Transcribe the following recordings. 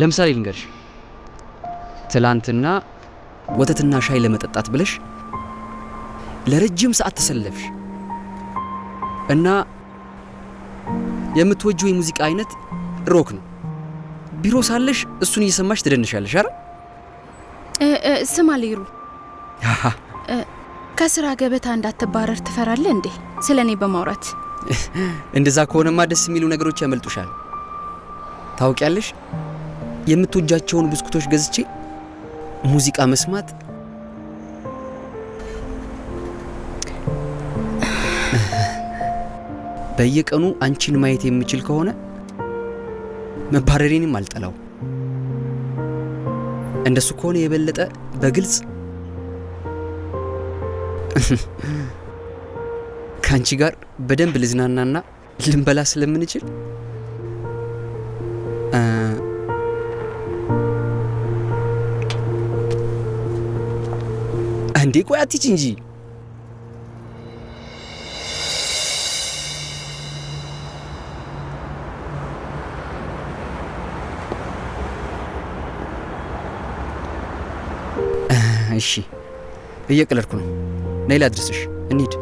ለምሳሌ ልንገርሽ፣ ትላንትና ወተትና ሻይ ለመጠጣት ብለሽ ለረጅም ሰዓት ተሰለፍሽ እና የምትወጂው የሙዚቃ አይነት ሮክ ነው። ቢሮ ሳለሽ እሱን እየሰማሽ ትደንሻለሽ አይደል? ስማ ሊሩ፣ ከስራ ገበታ እንዳትባረር ትፈራለህ እንዴ? ስለኔ በማውራት እንደዛ ከሆነማ ደስ የሚሉ ነገሮች ያመልጡሻል። ታውቂያለሽ፣ የምትወጃቸውን ብስኩቶች ገዝቼ ሙዚቃ መስማት በየቀኑ አንቺን ማየት የምችል ከሆነ መባረሬንም አልጠላው። እንደሱ ከሆነ የበለጠ በግልጽ ከአንቺ ጋር በደንብ ልዝናናና ልንበላ ስለምንችል እንዴ ቆይ አትሂጂ እንጂ። እሺ እየቀለድኩ ነው። ነይ ላድርስሽ፣ እንሂድ።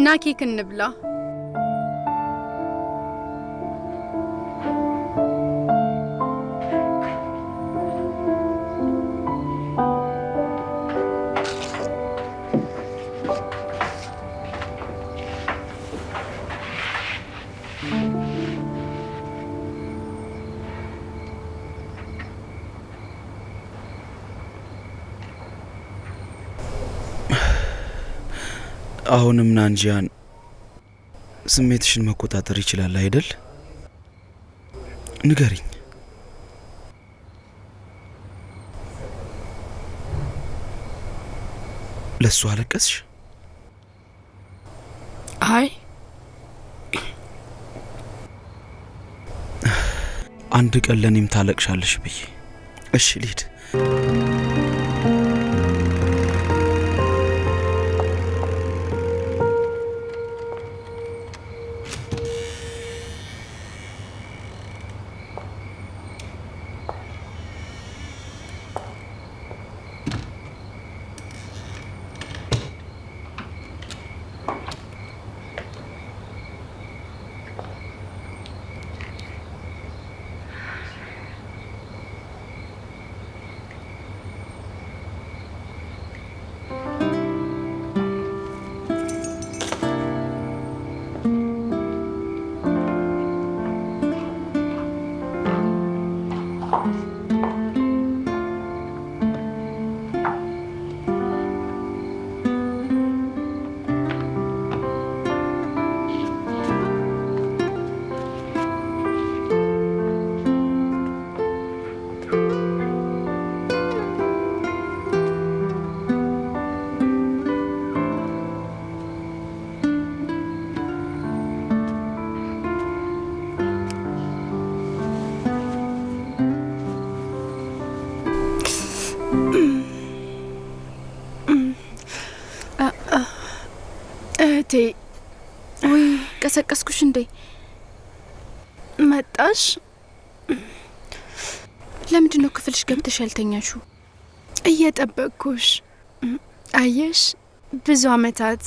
ና ኬክ እንብላ። አሁንም ናንጂያን ስሜትሽን መቆጣጠር ይችላል አይደል? ንገሪኝ። ለሱ አለቀስሽ? አይ አንድ ቀን ለኔም ታለቅሻለሽ ብዬ። እሺ ልሂድ። እህቴ፣ ወይ ቀሰቀስኩሽ እንዴ? መጣሽ? ለምንድን ነው ክፍልሽ ገብተሽ ያልተኛሽው? እየጠበቅኩሽ። አየሽ፣ ብዙ አመታት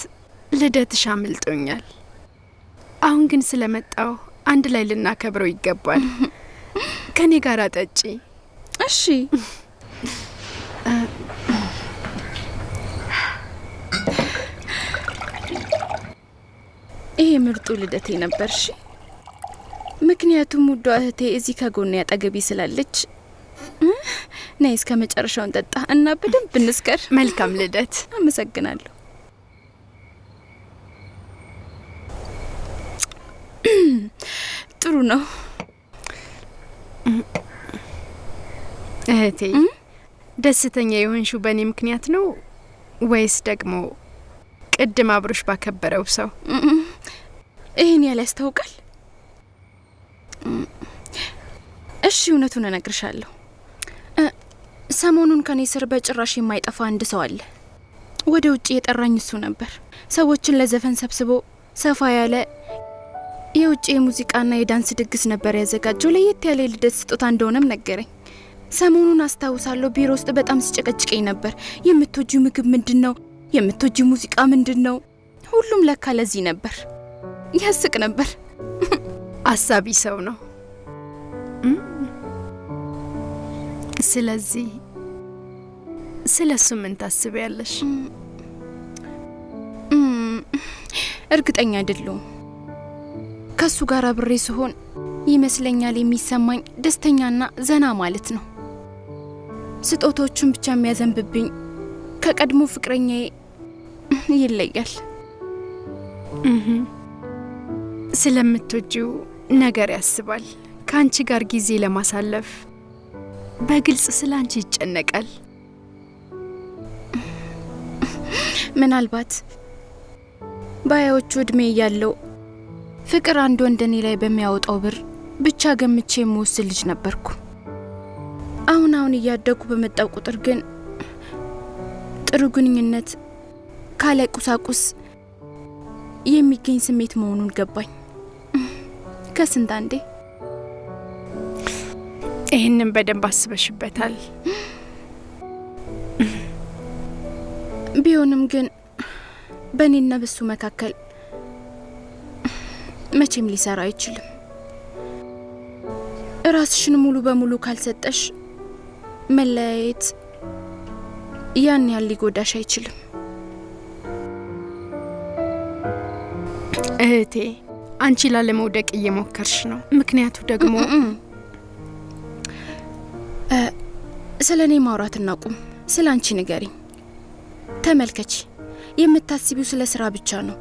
ልደትሽ አምልጦኛል። አሁን ግን ስለመጣው አንድ ላይ ልናከብረው ይገባል። ከኔ ጋር ጠጪ። እሺ። ይሄ ምርጡ ልደቴ ነበርሽ። ምክንያቱም ውዷ እህቴ እዚህ ከጎኔ አጠገቢ ስላለች። ነይ እስከ መጨረሻውን ጠጣ እና በደንብ እንስከር። መልካም ልደት። አመሰግናለሁ። ጥሩ ነው እህቴ። ደስተኛ የሆንሽው በእኔ ምክንያት ነው ወይስ ደግሞ ቅድም አብሮሽ ባከበረው ሰው? ይሄን ያለ ያስታውቃል። እሺ እውነቱን እነግርሻለሁ። ሰሞኑን ከኔ ስር በጭራሽ የማይጠፋ አንድ ሰው አለ። ወደ ውጭ የጠራኝ እሱ ነበር። ሰዎችን ለዘፈን ሰብስቦ ሰፋ ያለ የውጭ የሙዚቃና የዳንስ ድግስ ነበር ያዘጋጀው። ለየት ያለ የልደት ስጦታ እንደሆነም ነገረኝ። ሰሞኑን አስታውሳለሁ ቢሮ ውስጥ በጣም ሲጨቀጭቀኝ ነበር። የምትወጂው ምግብ ምንድነው? የምትወጂው ሙዚቃ ምንድነው? ሁሉም ለካ ለዚህ ነበር። ያስቅ ነበር። አሳቢ ሰው ነው። ስለዚህ ስለሱ ምን ታስቢያለሽ? እርግጠኛ አይደለሁም። ከሱ ጋር አብሬ ሲሆን ይመስለኛል የሚሰማኝ ደስተኛና ዘና ማለት ነው። ስጦታዎቹን ብቻ የሚያዘንብብኝ ከቀድሞ ፍቅረኛዬ ይለያል። ስለምትወጂው ነገር ያስባል። ከአንቺ ጋር ጊዜ ለማሳለፍ በግልጽ ስላንቺ ይጨነቃል። ምናልባት ባያዎቹ እድሜ ያለው ፍቅር አንድ ወንደኔ ላይ በሚያወጣው ብር ብቻ ገምቼ የምወስድ ልጅ ነበርኩ። አሁን እያደጉ በመጣው ቁጥር ግን ጥሩ ግንኙነት ካለ ቁሳቁስ የሚገኝ ስሜት መሆኑን ገባኝ። ከስንት አንዴ። ይህንን በደንብ አስበሽበታል። ቢሆንም ግን በእኔና በሱ መካከል መቼም ሊሰራ አይችልም። ራስሽን ሙሉ በሙሉ ካልሰጠሽ መለያየት ያን ያህል ሊጎዳሽ አይችልም። እህቴ አንቺ ላለመውደቅ እየሞከርሽ ነው። ምክንያቱ ደግሞ ስለኔ ማውራት እናቁም። ስለ አንቺ ንገሪኝ። ተመልከቺ፣ የምታስቢው ስለ ስራ ብቻ ነው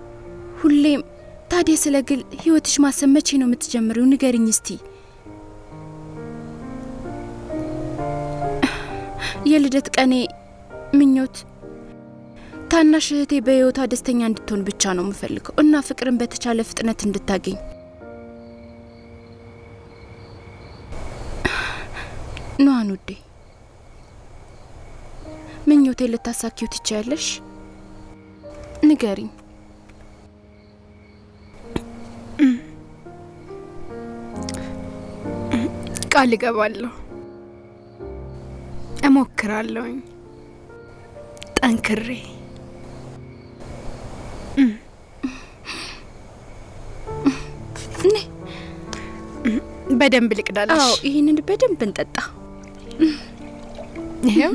ሁሌም። ታዲያ ስለ ግል ህይወትሽ ማሰብ መቼ ነው የምትጀምሪው? ንገሪኝ እስቲ። የልደት ቀኔ ምኞት ታናሽ እህቴ በህይወቷ ደስተኛ እንድትሆን ብቻ ነው የምፈልገው እና ፍቅርን በተቻለ ፍጥነት እንድታገኝ። ኗን ውዴ፣ ምኞቴ ልታሳኪው ትችያለሽ? ንገሪኝ። ቃል እገባለሁ፣ እሞክራለሁኝ ጠንክሬ። በደንብ ልቅዳለሽ? አዎ፣ ይህንን በደንብ እንጠጣ። ይሄው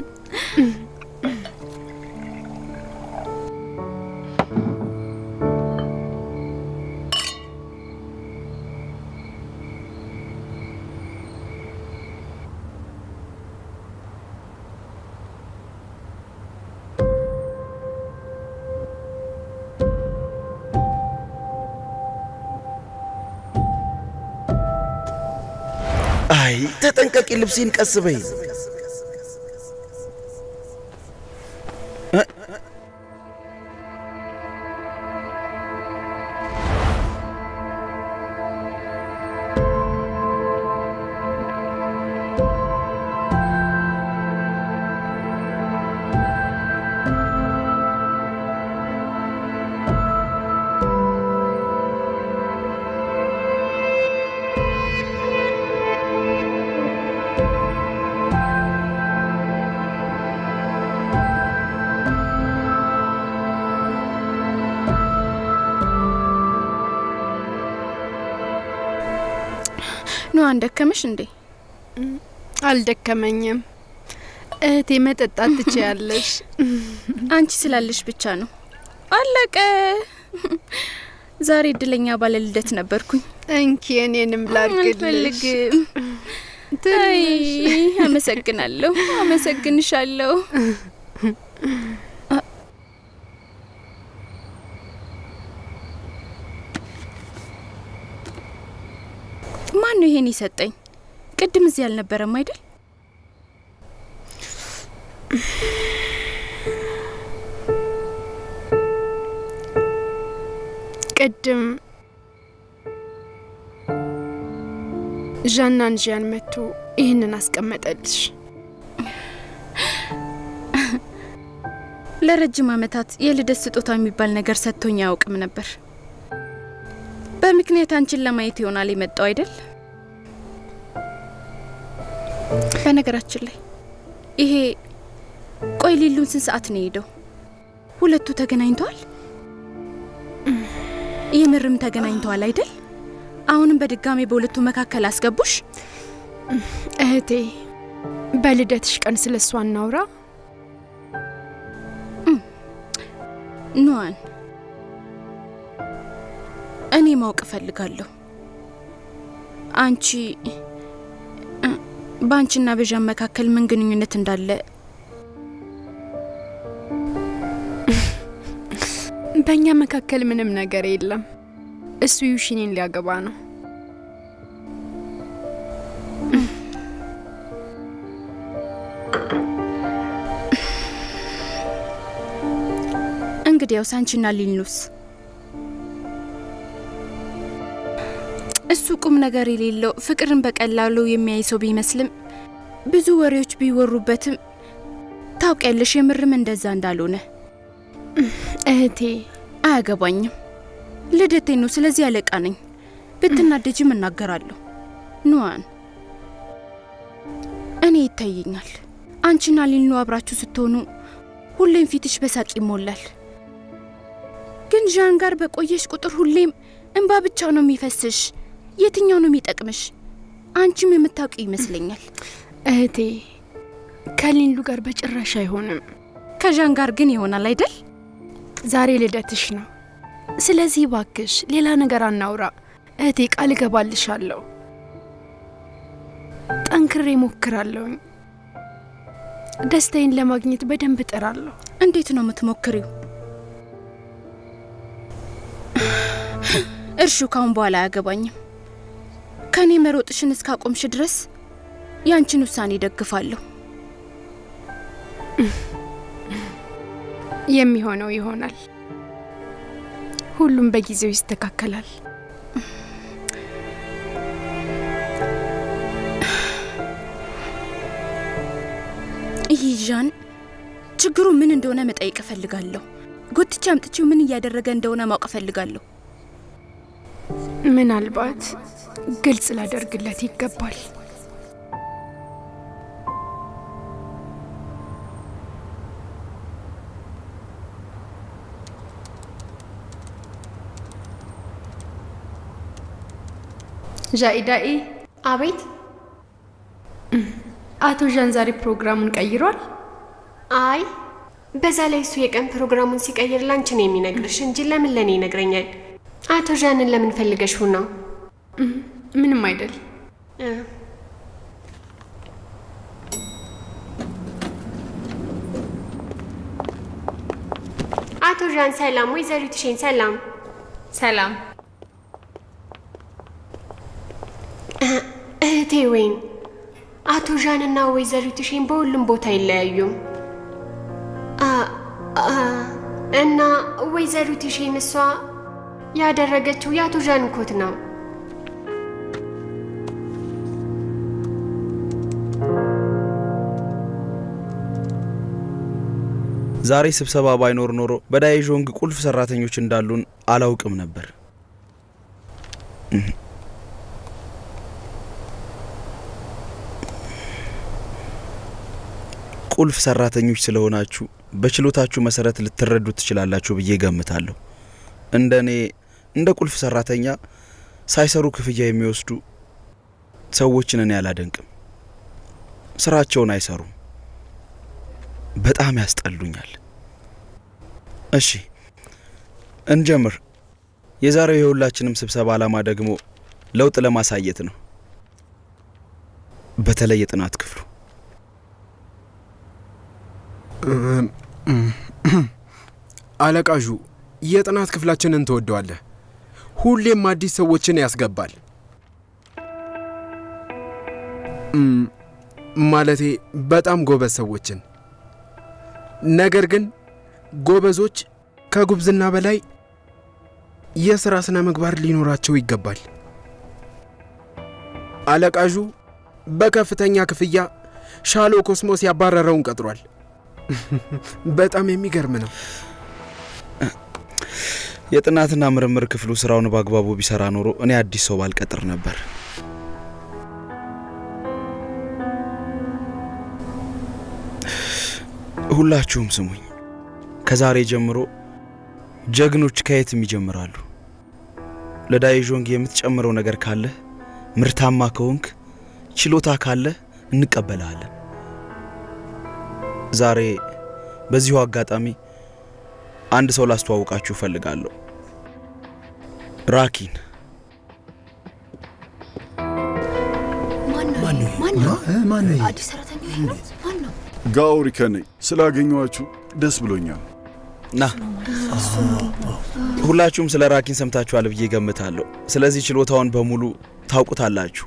አይ ተጠንቀቂ፣ ልብሴን ቀስ በይ። ነው አንደከመሽ እንዴ? አልደከመኝም እህቴ፣ መጠጣት ትችያለሽ። አንቺ ስላለሽ ብቻ ነው። አለቀ። ዛሬ እድለኛ ባለ ልደት ነበርኩኝ። እንኪ እኔንም ላድርግልሽ። አይ አመሰግናለሁ፣ አመሰግንሻለሁ። ማን ነው ይሄን ይሰጠኝ? ቅድም እዚህ አልነበረም አይደል? ቅድም ዣን መጥቶ ይህንን አስቀመጠልሽ። ለረጅም ዓመታት የልደት ስጦታ የሚባል ነገር ሰጥቶኝ አያውቅም ነበር። በምክንያት አንቺን ለማየት ይሆናል የመጣው አይደል? በነገራችን ላይ ይሄ ቆይ ሊሉን ስንት ሰዓት ነው ሄደው? ሁለቱ ተገናኝተዋል? የምርም ተገናኝተዋል አይደል? አሁንም በድጋሚ በሁለቱ መካከል አስገቡሽ? እህቴ በልደትሽ ቀን ስለሷ እናውራ። ኑዋን እኔ ማወቅ እፈልጋለሁ። አንቺ በአንቺና በዣን መካከል ምን ግንኙነት እንዳለ። በእኛ መካከል ምንም ነገር የለም። እሱ ዩሺንን ሊያገባ ነው። እንግዲያውስ አንቺና ሊኑስ? እሱ ቁም ነገር የሌለው ፍቅርን በቀላሉ የሚያይ ሰው ቢመስልም ብዙ ወሬዎች ቢወሩበትም ታውቂያለሽ የምርም እንደዛ እንዳልሆነ። እህቴ አያገባኝም። ልደቴ ነው፣ ስለዚህ አለቃ ነኝ። ብትናደጂም እናገራለሁ። ኑዋን እኔ ይታየኛል አንቺና ሊኑ አብራችሁ ስትሆኑ ሁሌም ፊትሽ በሳቅ ይሞላል። ግን ዣን ጋር በቆየሽ ቁጥር ሁሌም እንባ ብቻ ነው የሚፈስሽ። የትኛው ነው የሚጠቅምሽ? አንቺም የምታውቂ ይመስለኛል። እህቴ ከሊኑ ጋር በጭራሽ አይሆንም። ከዣን ጋር ግን ይሆናል አይደል? ዛሬ ልደትሽ ነው። ስለዚህ ባክሽ ሌላ ነገር አናውራ እህቴ። ቃል እገባልሻለሁ። ጠንክሬ ሞክራለሁኝ። ደስታዬን ለማግኘት በደንብ እጥራለሁ። እንዴት ነው የምትሞክሪው? እርሹ ካሁን በኋላ አያገባኝም። ከኔ መሮጥሽን እስካቆምሽ ድረስ ያንቺን ውሳኔ ደግፋለሁ። የሚሆነው ይሆናል። ሁሉም በጊዜው ይስተካከላል። ይዣን ችግሩ ምን እንደሆነ መጠየቅ እፈልጋለሁ። ጎትቼ አምጥቼው ምን እያደረገ እንደሆነ ማወቅ እፈልጋለሁ። ምናልባት ግልጽ ላደርግለት ይገባል። ጃኢዳኢ። አቤት። አቶ ዣን ዛሬ ፕሮግራሙን ቀይሯል? አይ በዛ ላይ እሱ የቀን ፕሮግራሙን ሲቀይር ላንቺ ነው የሚነግርሽ እንጂ ለምን ለኔ ይነግረኛል? አቶ ዣንን ለምን ፈልገሽው ነው? ምንም አይደል። አቶ ዣን ሰላም። ወይዘሪት ሼን ሰላም። ሰላም እህቴ ወይን። አቶ ዣንና ወይዘሪት ሼን በሁሉም ቦታ ይለያዩም እና ወይዘሪት ሼን እሷ ያደረገችው የአቶ ዣን ኮት ነው። ዛሬ ስብሰባ ባይኖር ኖሮ በዳይዦንግ ቁልፍ ሰራተኞች እንዳሉን አላውቅም ነበር። ቁልፍ ሰራተኞች ስለሆናችሁ በችሎታችሁ መሰረት ልትረዱ ትችላላችሁ ብዬ ገምታለሁ። እንደኔ እንደ ቁልፍ ሰራተኛ ሳይሰሩ ክፍያ የሚወስዱ ሰዎችን እኔ አላደንቅም። ስራቸውን አይሰሩም። በጣም ያስጠሉኛል። እሺ እንጀምር። የዛሬው የሁላችንም ስብሰባ ዓላማ ደግሞ ለውጥ ለማሳየት ነው። በተለይ የጥናት ክፍሉ አለቃዡ የጥናት ክፍላችንን ተወደዋለህ። ሁሌም አዲስ ሰዎችን ያስገባል። ማለቴ በጣም ጎበዝ ሰዎችን። ነገር ግን ጎበዞች ከጉብዝና በላይ የሥራ ስነ ምግባር ሊኖራቸው ይገባል። አለቃዡ በከፍተኛ ክፍያ ሻሎ ኮስሞስ ያባረረውን ቀጥሯል። በጣም የሚገርም ነው። የጥናትና ምርምር ክፍሉ ስራውን በአግባቡ ቢሰራ ኖሮ እኔ አዲስ ሰው ባልቀጥር ነበር። ሁላችሁም ስሙኝ። ከዛሬ ጀምሮ ጀግኖች ከየትም ይጀምራሉ። ለዳይዦንግ የምትጨምረው ነገር ካለ፣ ምርታማ ከሆንክ፣ ችሎታ ካለ እንቀበልሃለን። ዛሬ በዚሁ አጋጣሚ አንድ ሰው ላስተዋውቃችሁ እፈልጋለሁ። ራኪን። ማነው? አዲስ ሰራተኛ ነው? ማነው? ጋኦሪከ ነኝ። ስላገኘኋችሁ ደስ ብሎኛል። ና ሁላችሁም ስለ ራኪን ሰምታችኋል ብዬ ገምታለሁ። ስለዚህ ችሎታውን በሙሉ ታውቁታላችሁ።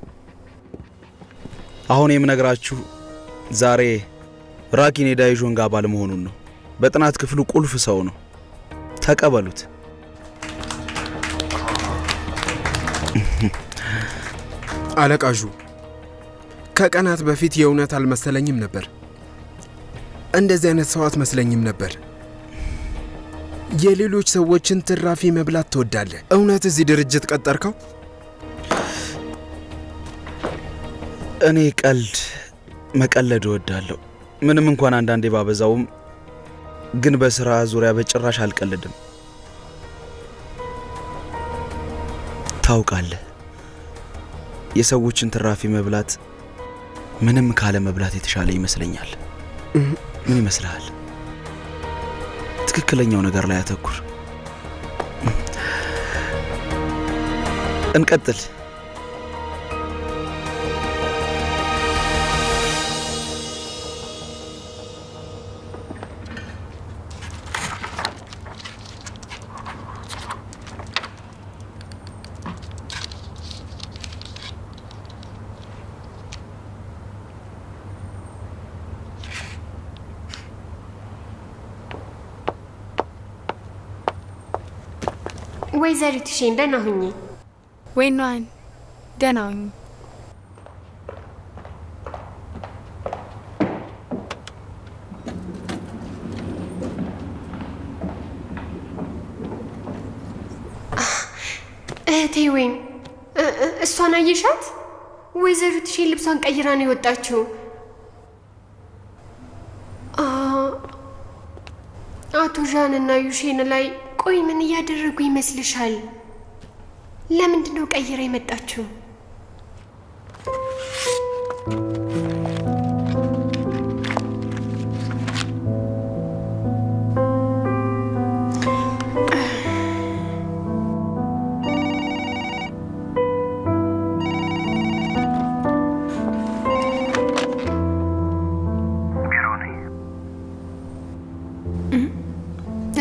አሁን የምነግራችሁ ዛሬ ራኪን የዳይዦንግ አባል መሆኑን ነው። በጥናት ክፍሉ ቁልፍ ሰው ነው። ተቀበሉት። አለቃዡ ከቀናት በፊት የእውነት አልመሰለኝም ነበር። እንደዚህ አይነት ሰው አትመስለኝም ነበር። የሌሎች ሰዎችን ትራፊ መብላት ትወዳለህ። እውነት እዚህ ድርጅት ቀጠርከው? እኔ ቀልድ መቀለድ እወዳለሁ። ምንም እንኳን አንዳንዴ ባበዛውም፣ ግን በስራ ዙሪያ በጭራሽ አልቀልድም። ታውቃለህ፣ የሰዎችን ትራፊ መብላት ምንም ካለ መብላት የተሻለ ይመስለኛል። ምን ይመስልሃል? ትክክለኛው ነገር ላይ አተኩር። እንቀጥል። ወይዘሪት ሼን ደህና ሁኚ። ወይኗን ደህና ሁኚ። እህቴ ወይን እሷን አየሻት? ወይዘሪት ሼን ልብሷን ቀይራ ነው የወጣችው። አቶ ዣን እና ዩሼን ላይ ቆይ ምን እያደረጉ ይመስልሻል? ለምንድን ነው ቀይራ የመጣችው?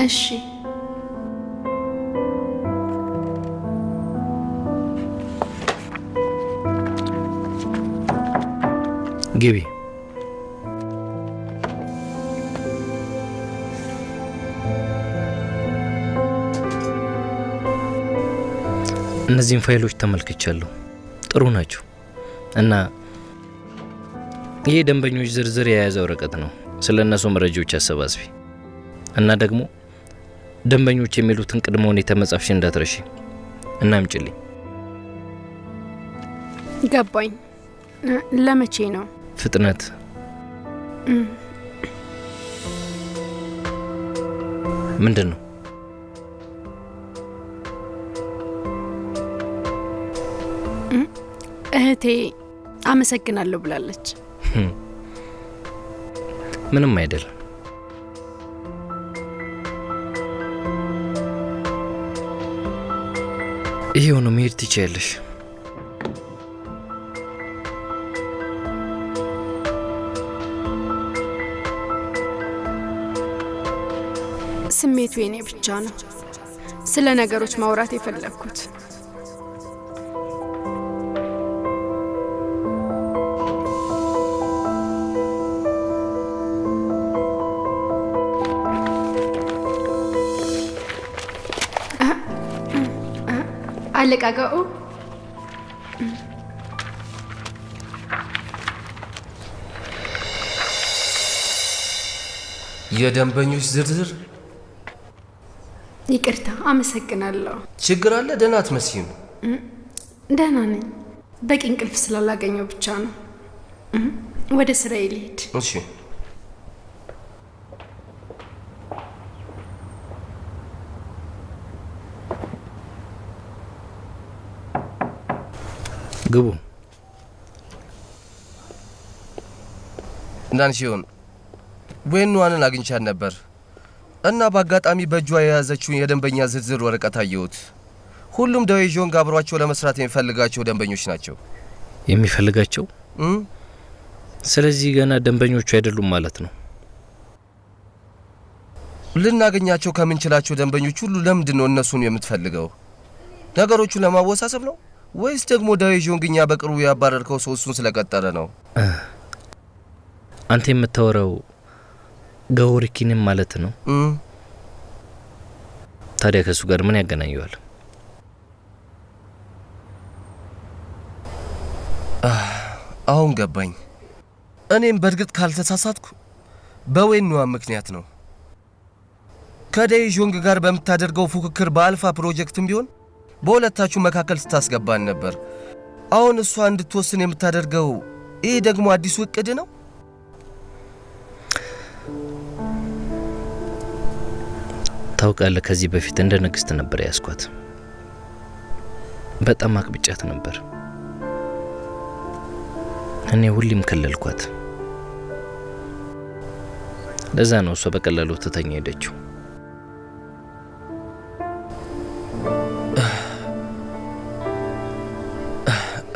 እሺ ግቢ። እነዚህን ፋይሎች ተመልክቻለሁ። ጥሩ ናቸው እና ይሄ ደንበኞች ዝርዝር የያዘ ወረቀት ነው። ስለ እነሱ መረጃዎች አሰባስቢ እና ደግሞ ደንበኞች የሚሉትን ቅድመ ሁኔታ መጻፍሽ እንዳትረሺ እና አምጪልኝ። ገባኝ። ለመቼ ነው? ፍጥነት ምንድን ነው? እህቴ አመሰግናለሁ ብላለች። ምንም አይደለም። ይሄው ነው፣ መሄድ ትችያለሽ። ስሜቱ የኔ ብቻ ነው። ስለ ነገሮች ማውራት የፈለግኩት አለቃቀው የደንበኞች ዝርዝር። ይቅርታ፣ አመሰግናለሁ። ችግር አለ? ደህና አትመስይም። ደህና ነኝ። በቂ እንቅልፍ ስላላገኘው ብቻ ነው። ወደ ስራዬ ልሄድ። እሺ። ግቡ። ናንሺዮን ወይኗንን አግኝቻት ነበር እና በአጋጣሚ በእጇ የያዘችውን የደንበኛ ዝርዝር ወረቀት አየሁት። ሁሉም ዳዊዦን ጋር አብሯቸው ለመስራት የሚፈልጋቸው ደንበኞች ናቸው። የሚፈልጋቸው? ስለዚህ ገና ደንበኞቹ አይደሉም ማለት ነው። ልናገኛቸው ከምንችላቸው ደንበኞች ሁሉ ለምንድን ነው እነሱን የምትፈልገው? ነገሮቹን ለማወሳሰብ ነው ወይስ ደግሞ ዳዊዦን ግኛ በቅርቡ ያባረርከው ሰው እሱን ስለቀጠረ ነው? አንተ የምታወራው ጋዎሪኪንም ማለት ነው? ታዲያ ከሱ ጋር ምን ያገናኘዋል? አሁን ገባኝ። እኔም በእርግጥ ካልተሳሳትኩ በዌንዋ ምክንያት ነው። ከዳይዦንግ ጋር በምታደርገው ፉክክር በአልፋ ፕሮጀክትም ቢሆን በሁለታችሁ መካከል ስታስገባን ነበር። አሁን እሷ እንድትወስን የምታደርገው ይህ ደግሞ አዲሱ እቅድ ነው? ታውቃለህ፣ ከዚህ በፊት እንደ ንግስት ነበር ያስኳት። በጣም አቅብጫት ነበር። እኔ ሁሌም ከለልኳት። ለዛ ነው እሷ በቀላሉ ትተኛ ሄደችው።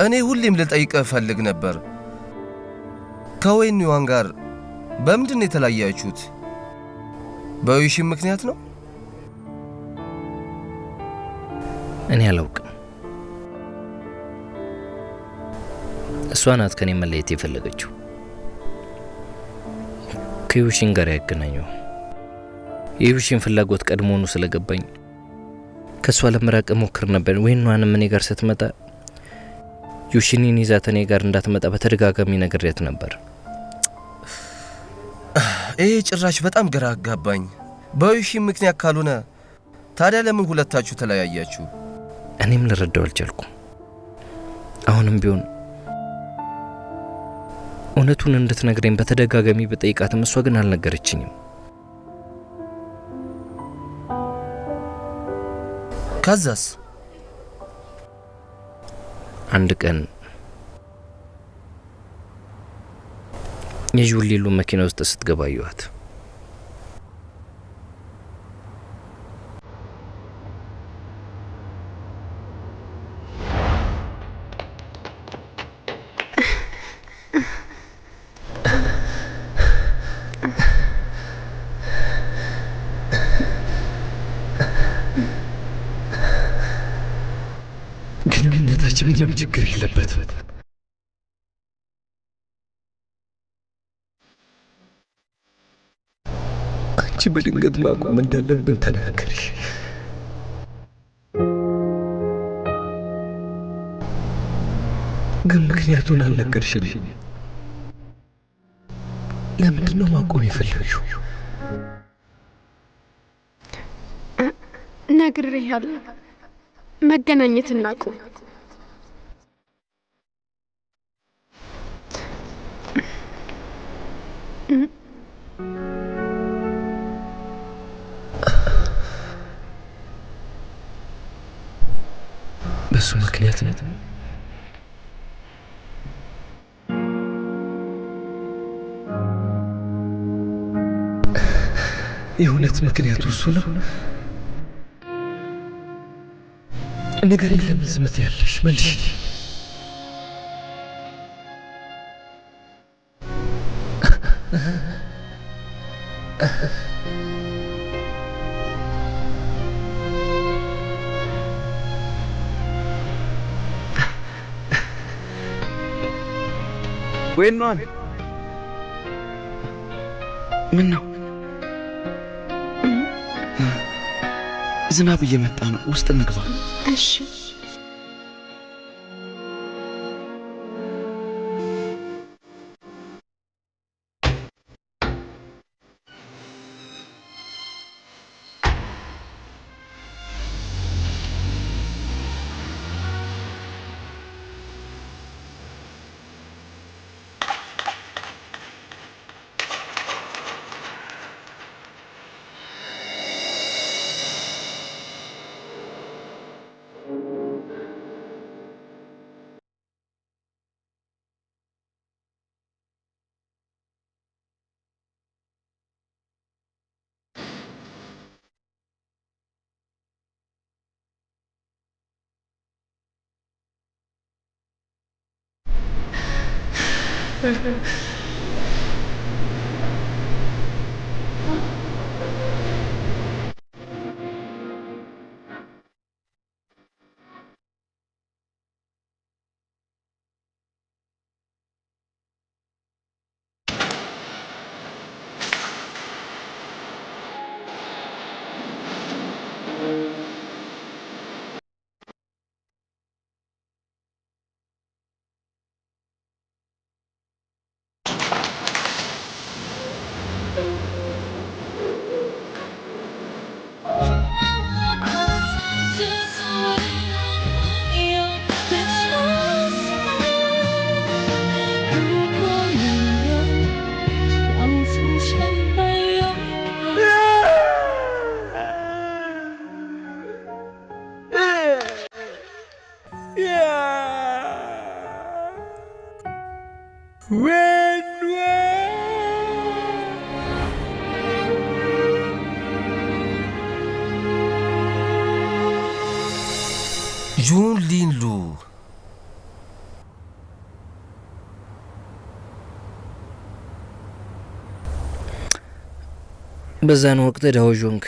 እኔ ሁሌም ልጠይቅህ እፈልግ ነበር፣ ከዌንዋን ጋር በምንድን ነው የተለያያችሁት? በዊሽም ምክንያት ነው? እኔ አላውቅም። እሷ ናት ከኔ መለየት የፈለገችው። ከዩሺን ጋር ያገናኘው የዩሺን ፍላጎት ቀድሞውኑ ስለገባኝ ከሷ ለመራቅ ሞክር ነበር። ወይኗንም እኔ ጋር ስትመጣ ዩሺንን ይዛት እኔ ጋር እንዳትመጣ በተደጋጋሚ ነግሬያት ነበር። ይሄ ጭራሽ በጣም ግራ አጋባኝ። በዩሺን ምክንያት ካልሆነ ታዲያ ለምን ሁለታችሁ ተለያያችሁ? እኔም ልረዳው አልቻልኩም። አሁንም ቢሆን እውነቱን እንድትነግረኝ በተደጋጋሚ በጠይቃትም እሷ ግን አልነገረችኝም። ከዛስ? አንድ ቀን የጁሊሉ መኪና ውስጥ ስትገባ አየኋት። ግንኙነታችን ምንም ችግር የለበትም። አንቺ በድንገት ማቆም እንዳለብን ተናገርሽ። ግን ምክንያቱን አልነገርሽልኝ። ለምንድን ነው ማቆም የፈለግሽው? ነግሬሃለሁ፣ መገናኘት እናቁም። በሱ ምክንያት ነው። የእውነት ምክንያቱ እሱ ነው? ነገር ለምን ዝም ትያለሽ? መልሽ። ወይኗን ምን ነው? ዝናብ እየመጣ ነው። ውስጥ እንግባ። እሺ። ጁን ሊንሉ በዛን ወቅት ዳዎዦንግ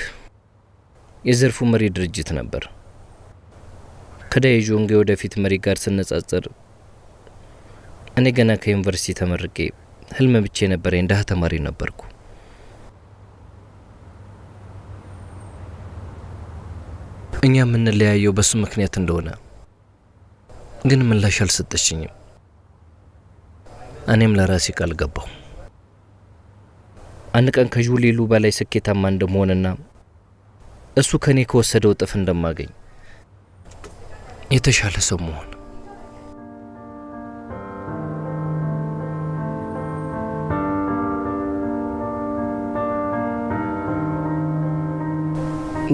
የዘርፉ መሪ ድርጅት ነበር። ከዳዎዦንግ የወደፊት መሪ ጋር ስነጻጸር እኔ ገና ከዩኒቨርሲቲ ተመርቄ ህልም ብቻ የነበረኝ ደሃ ተማሪ ነበርኩ። እኛ የምንለያየው በሱ ምክንያት እንደሆነ ግን ምላሽ አልሰጠችኝም። እኔም ለራሴ ቃል ገባሁ አንድ ቀን ከጁሊሉ በላይ ስኬታማ እንደመሆንና እሱ ከኔ ከወሰደው እጥፍ እንደማገኝ የተሻለ ሰው መሆን።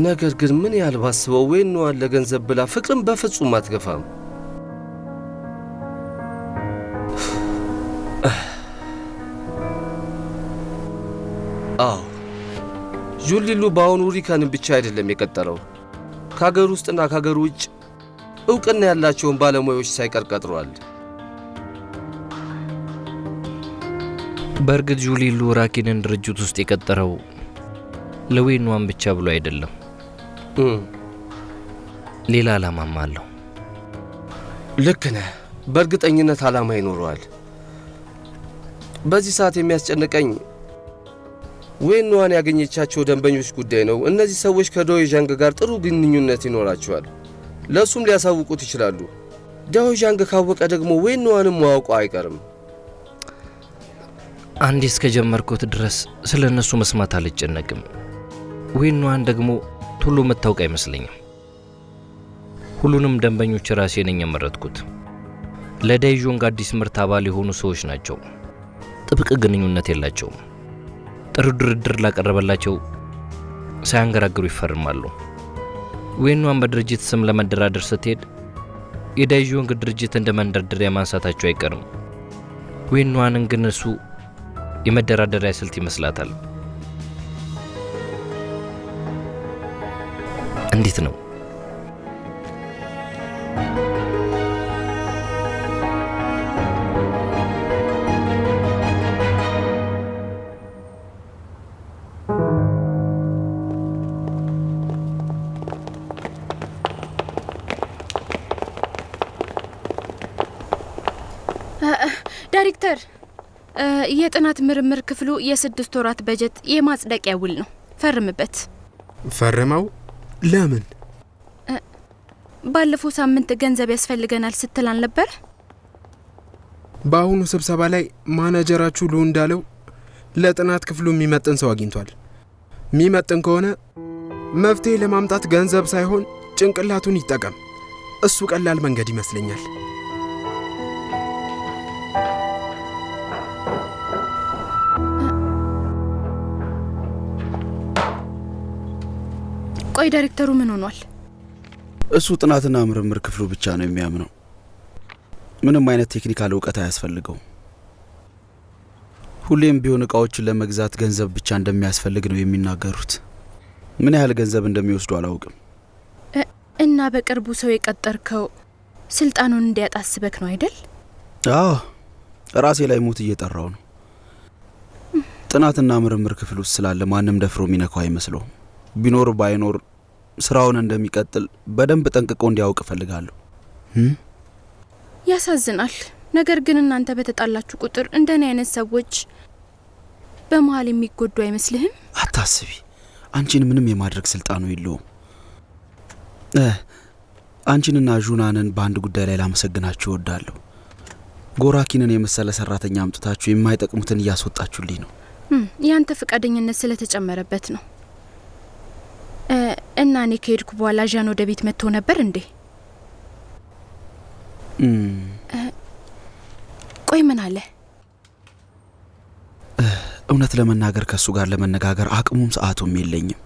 ነገር ግን ምን ያህል ባስበው ወይኗን ለገንዘብ ብላ ፍቅርን በፍጹም አትገፋም። አዎ ጁሊሉ በአሁኑ ሪካንን ብቻ አይደለም የቀጠረው፣ ከሀገር ውስጥና ከሀገር ውጭ እውቅና ያላቸውን ባለሙያዎች ሳይቀር ቀጥሯል። በእርግጥ ጁሊሉ ራኪንን ድርጅት ውስጥ የቀጠረው ለወይኗን ብቻ ብሎ አይደለም፣ ሌላ ዓላማም አለው። ልክ ነህ። በእርግጠኝነት ዓላማ ይኖረዋል። በዚህ ሰዓት የሚያስጨንቀኝ ወይኗን ያገኘቻቸው ደንበኞች ጉዳይ ነው። እነዚህ ሰዎች ከዳዎዣንግ ጋር ጥሩ ግንኙነት ይኖራቸዋል። ለሱም ሊያሳውቁት ይችላሉ። ዳዎዣንግ ካወቀ ደግሞ ወይኗንም ማወቁ አይቀርም። አንዴ እስከጀመርኩት ድረስ ስለ እነሱ መስማት አልጨነቅም። ወይኗን ደግሞ ቶሎ መታወቅ አይመስለኝም። ሁሉንም ደንበኞች ራሴ ነኝ የመረጥኩት። ለዳዎዣንግ አዲስ ምርት አባል የሆኑ ሰዎች ናቸው። ጥብቅ ግንኙነት የላቸውም። ጥሩ ድርድር ላቀረበላቸው ሳያንገራግሩ ይፈርማሉ። ወይኗን በድርጅት ስም ለመደራደር ስትሄድ የዳዎዣንግ ድርጅት እንደ መንደርደሪያ ማንሳታቸው አይቀርም። ወይኗንን ግን እሱ የመደራደሪያ ስልት ይመስላታል። እንዴት ነው? ዳይሬክተር፣ የጥናት ምርምር ክፍሉ የ6 ወራት በጀት የማጽደቂያ ውል ነው። ፈርምበት። ፈርመው? ለምን? ባለፈው ሳምንት ገንዘብ ያስፈልገናል ስትል አልነበር? በአሁኑ ስብሰባ ላይ ማናጀራችሁ ሉ እንዳለው ለጥናት ክፍሉ የሚመጥን ሰው አግኝቷል። የሚመጥን ከሆነ መፍትሄ ለማምጣት ገንዘብ ሳይሆን ጭንቅላቱን ይጠቀም። እሱ ቀላል መንገድ ይመስለኛል። ቆይ ዳይሬክተሩ ምን ሆኗል? እሱ ጥናትና ምርምር ክፍሉ ብቻ ነው የሚያምነው። ምንም አይነት ቴክኒካል እውቀት አያስፈልገው። ሁሌም ቢሆን እቃዎችን ለመግዛት ገንዘብ ብቻ እንደሚያስፈልግ ነው የሚናገሩት። ምን ያህል ገንዘብ እንደሚወስዱ አላውቅም። እና በቅርቡ ሰው የቀጠርከው ስልጣኑን እንዲያጣስበክ ነው አይደል? አዎ፣ ራሴ ላይ ሞት እየጠራው ነው። ጥናትና ምርምር ክፍል ውስጥ ስላለ ማንም ደፍሮ የሚነካው አይመስለውም። ቢኖር ባይኖር ስራውን እንደሚቀጥል በደንብ ጠንቅቆ እንዲያውቅ እፈልጋለሁ። ያሳዝናል። ነገር ግን እናንተ በተጣላችሁ ቁጥር እንደኔ አይነት ሰዎች በመሀል የሚጎዱ አይመስልህም? አታስቢ፣ አንቺን ምንም የማድረግ ስልጣኑ የለውም። አንቺንና ዡናንን በአንድ ጉዳይ ላይ ላመሰግናችሁ እወዳለሁ። ጎራኪንን የመሰለ ሰራተኛ አምጥታችሁ የማይጠቅሙትን እያስወጣችሁልኝ ነው። ያንተ ፈቃደኝነት ስለተጨመረበት ነው። እና እኔ ከሄድኩ በኋላ ዣን ወደ ቤት መጥቶ ነበር እንዴ? ቆይ ምን አለ? እውነት ለመናገር ከሱ ጋር ለመነጋገር አቅሙም ሰዓቱም የለኝም።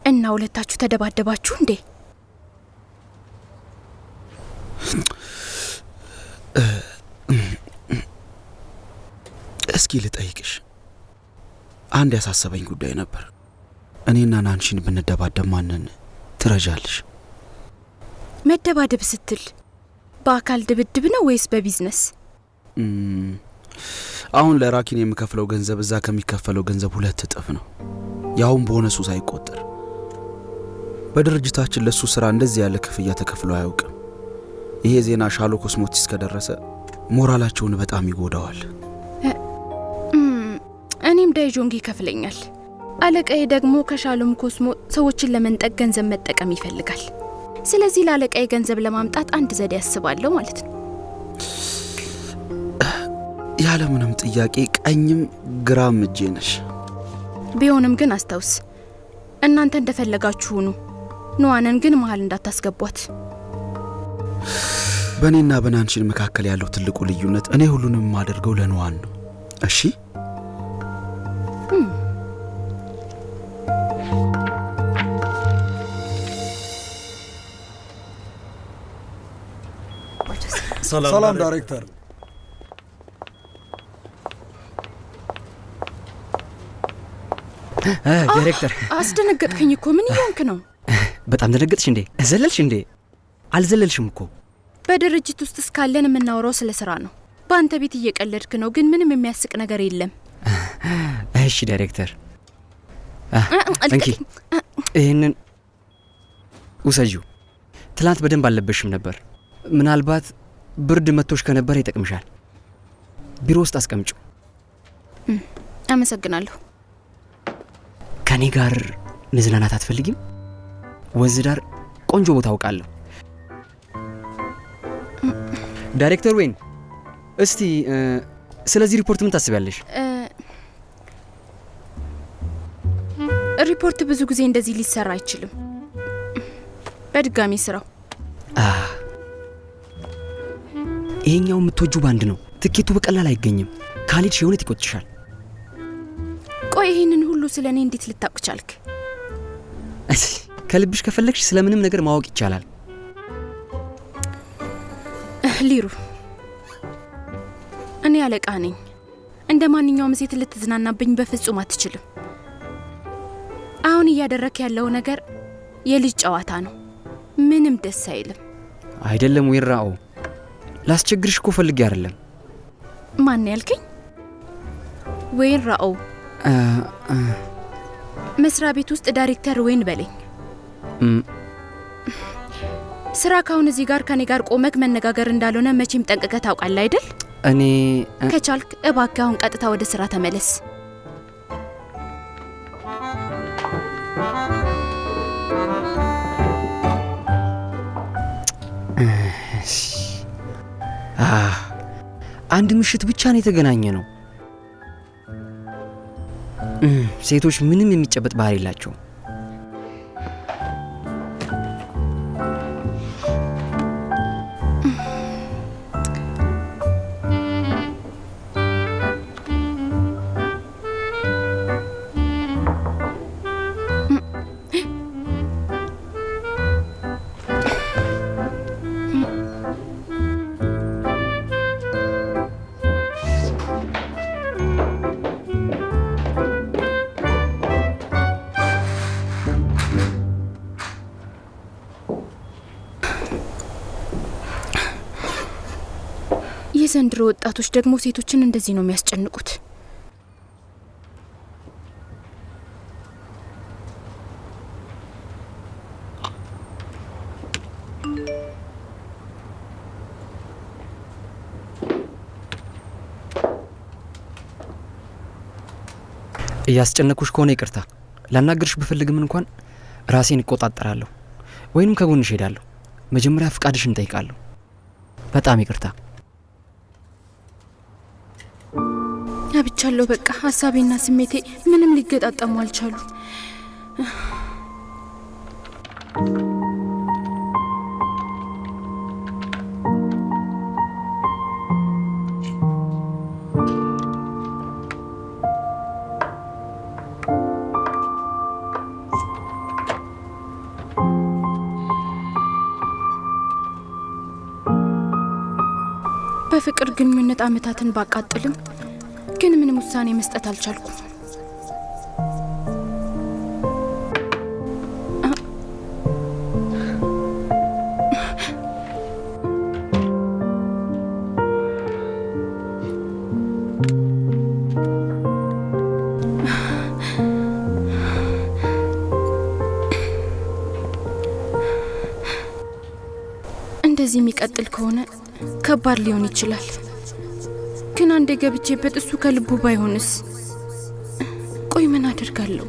እና ሁለታችሁ ተደባደባችሁ እንዴ? እስኪ ልጠይቅሽ፣ አንድ ያሳሰበኝ ጉዳይ ነበር። እኔና ናንሺን ብንደባደብ ማንን ትረጃለሽ? መደባደብ ስትል በአካል ድብድብ ነው ወይስ በቢዝነስ? አሁን ለራኪን የምከፍለው ገንዘብ እዛ ከሚከፈለው ገንዘብ 2 እጥፍ ነው፣ ያውም ቦነሱ ሳይቆጠር። በድርጅታችን ለሱ ስራ እንደዚህ ያለ ክፍያ ተከፍሎ አያውቅም። ይሄ ዜና ሻሎ ኮስሞቲክስ ከደረሰ ሞራላቸውን በጣም ይጎዳዋል። እኔም ዳይጆንግ ይከፍለኛል። አለቃዬ ደግሞ ከሻሎም ኮስሞ ሰዎችን ለመንጠቅ ገንዘብ መጠቀም ይፈልጋል። ስለዚህ ለአለቃዬ ገንዘብ ለማምጣት አንድ ዘዴ ያስባለሁ ማለት ነው። ያለምንም ጥያቄ ቀኝም ግራም እጄ ነሽ። ቢሆንም ግን አስታውስ፣ እናንተ እንደፈለጋችሁ ሁኑ። ኑዋንን ግን መሀል እንዳታስገቧት። በእኔና በናንሺን መካከል ያለው ትልቁ ልዩነት እኔ ሁሉንም የማደርገው ለኑዋን ነው። እሺ? ሰላም ዳይሬክተር። ዳይሬክተር አስደነገጥከኝ እኮ። ምን እየሆንክ ነው? በጣም ደነገጥሽ እንዴ? ዘለልሽ እንዴ? አልዘለልሽም እኮ። በድርጅት ውስጥ እስካለን የምናወራው ስለ ስራ ነው። በአንተ ቤት እየቀለድክ ነው፣ ግን ምንም የሚያስቅ ነገር የለም። እሺ ዳይሬክተር፣ እንኪ ይህንን ውሰጂው። ትላንት በደንብ አልለበሽም ነበር። ምናልባት ብርድ መቶሽ ከነበር ይጠቅምሻል። ቢሮ ውስጥ አስቀምጪው። አመሰግናለሁ። ከኔ ጋር መዝናናት አትፈልጊም? ወንዝ ዳር ቆንጆ ቦታ አውቃለሁ። ዳይሬክተር ወይን፣ እስቲ ስለዚህ ሪፖርት ምን ታስቢያለሽ? ሪፖርት ብዙ ጊዜ እንደዚህ ሊሰራ አይችልም። በድጋሚ ስራው ይሄኛው የምትወጁ ባንድ ነው። ትኬቱ በቀላል አይገኝም። ካሊድሽ የእውነት ይቆጭሻል። ቆይ ይህንን ሁሉ ስለ እኔ እንዴት ልታውቅ ቻልክ? ከልብሽ ከፈለግሽ ስለምንም ነገር ማወቅ ይቻላል። ሊሩ፣ እኔ አለቃ ነኝ። እንደ ማንኛውም ሴት ልትዝናናብኝ በፍጹም አትችልም። አሁን እያደረክ ያለው ነገር የልጅ ጨዋታ ነው። ምንም ደስ አይልም። አይደለም ወይራኦ፣ ላስቸግርሽ እኮ ፈልጌ አይደለም። ማን ያልከኝ? ወይን ራኦ፣ መስሪያ ቤት ውስጥ ዳይሬክተር ወይን በለኝ። ስራ ካሁን እዚህ ጋር ከኔ ጋር ቆመክ መነጋገር እንዳልሆነ መቼም ጠንቅቀህ ታውቃለህ አይደል? እኔ ከቻልክ እባክህ አሁን ቀጥታ ወደ ስራ ተመለስ። አንድ ምሽት ብቻ ነው የተገናኘ ነው። ሴቶች ምንም የሚጨበጥ ባህሪ የላቸው። የዘንድሮ ወጣቶች ደግሞ ሴቶችን እንደዚህ ነው የሚያስጨንቁት። እያስጨነኩሽ ከሆነ ይቅርታ። ላናግርሽ ብፈልግም እንኳን ራሴን እቆጣጠራለሁ ወይንም ከጎንሽ ሄዳለሁ። መጀመሪያ ፍቃድሽን እንጠይቃለሁ። በጣም ይቅርታ። አብቻለሁ። በቃ ሀሳቤና ስሜቴ ምንም ሊገጣጠሙ አልቻሉ። በፍቅር ግንኙነት አመታትን ባቃጥልም ግን ምንም ውሳኔ መስጠት አልቻልኩም። እንደዚህ የሚቀጥል ከሆነ ከባድ ሊሆን ይችላል። ግን አንዴ ገብቼበት እሱ ከልቡ ባይሆንስ? ቆይ ምን አደርጋለሁ?